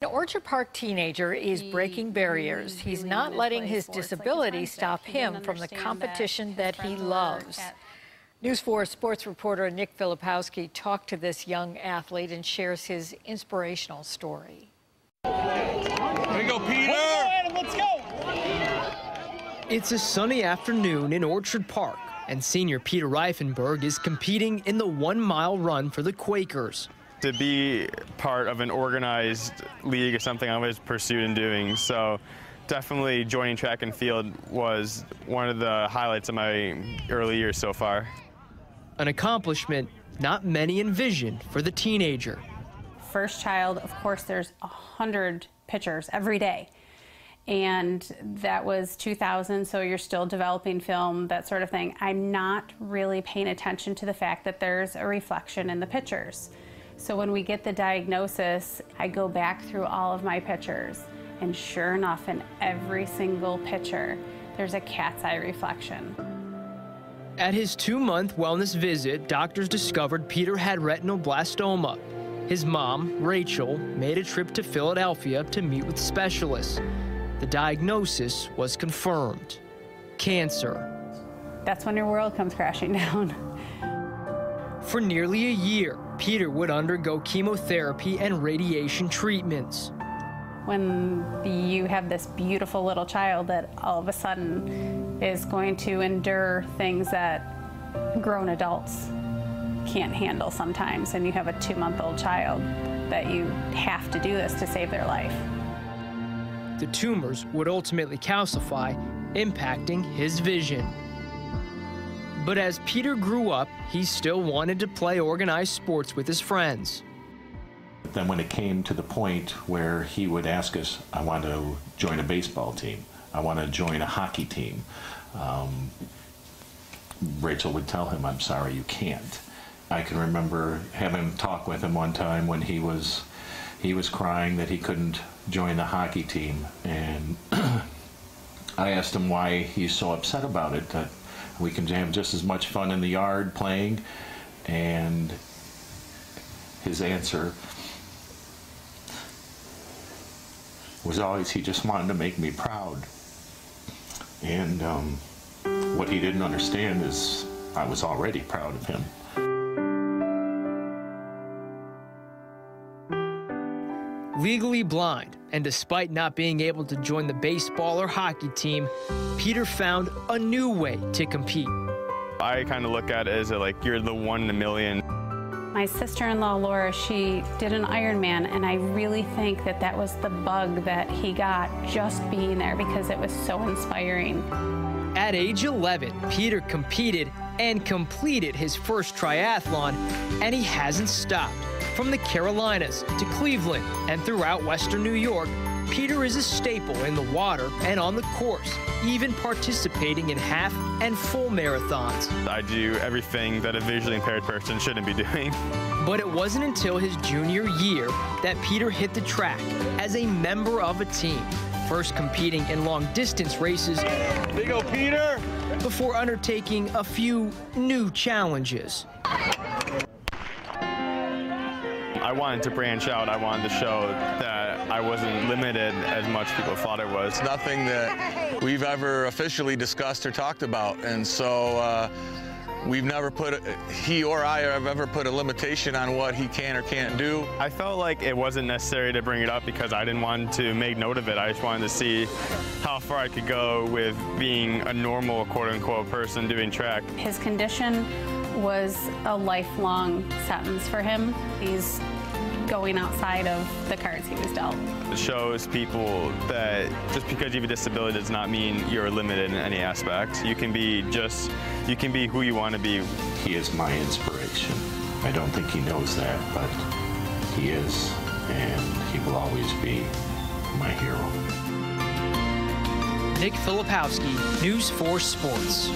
The Orchard Park teenager is breaking barriers. He's not letting his disability stop him from the competition that he loves. News 4 sports reporter NFIlLIPOSKI talked to this young athlete and shares his inspirational story. There you go, Peter! Let's go! It's a sunny afternoon in Orchard Park, and senior Peter Reifenberg is competing in the 1-mile run for the Quakers. To be part of an organized league is something I always pursued in doing, so definitely joining track and field was one of the highlights of my early years so far. An accomplishment not many envisioned for the teenager. First child, of course, there's 100 pitchers every day. And that was 2000, so you're still developing film, that sort of thing. I'm not really paying attention to the fact that there's a reflection in the pitchers. So when we get the diagnosis, I go back through all of my pitchers, and sure enough, in every single pitcher, there's a cat's eye reflection. At his 2-month wellness visit, doctors discovered Peter had retinoblastoma. His mom, Rachel, made a trip to Philadelphia to meet with specialists. The diagnosis was confirmed: cancer. That's when your world comes crashing down. For nearly a year, Peter would undergo chemotherapy and radiation treatments. When you have this beautiful little child that all of a sudden is going to endure things that grown adults can't handle sometimes, and you have a 2-month-old child that you have to do this to save their life. The tumors would ultimately calcify, impacting his vision. But as Peter grew up, he still wanted to play organized sports with his friends. Then when it came to the point where he would ask us, I want to join a baseball team, I want to join a hockey team, Rachel would tell him, I'm sorry, you can't. I can remember having a talk with him one time when he was crying that he couldn't join the hockey team, and I asked him why he's so upset about it, that we can have just as much fun in the yard playing, and his answer was always he just wanted to make me proud. And what he didn't understand is I was already proud of him. Legally blind, and despite not being able to join the baseball or hockey team, Peter found a new way to compete. I kind of look at it as like you're the one in a million. My sister-in-law, Laura, she did an Ironman, and I really think that that was the bug that he got just being there, because it was so inspiring. At age 11, Peter competed and completed his first triathlon, and he hasn't stopped. From the Carolinas to Cleveland and throughout Western New York, Peter is a staple in the water and on the course, even participating in half and full marathons. I do everything that a visually impaired person shouldn't be doing. But it wasn't until his junior year that Peter hit the track as a member of a team, first competing in long-distance races. There you go, Peter! Before undertaking a few new challenges. I wanted to branch out. I wanted to show that I wasn't limited as much people thought I was. It's nothing that we've ever officially discussed or talked about, and so we've never he or I have ever put a limitation on what he can or can't do. I felt like it wasn't necessary to bring it up because I didn't want to make note of it. I just wanted to see how far I could go with being a normal, quote-unquote, person doing track. His condition was a lifelong sentence for him. He's going outside of the cards he was dealt. It shows people that just because you have a disability does not mean you're limited in any aspect. You can be who you want to be. He is my inspiration. I don't think he knows that, but he is, and he will always be my hero. NFIlLIPOSKI, News 4 Sports.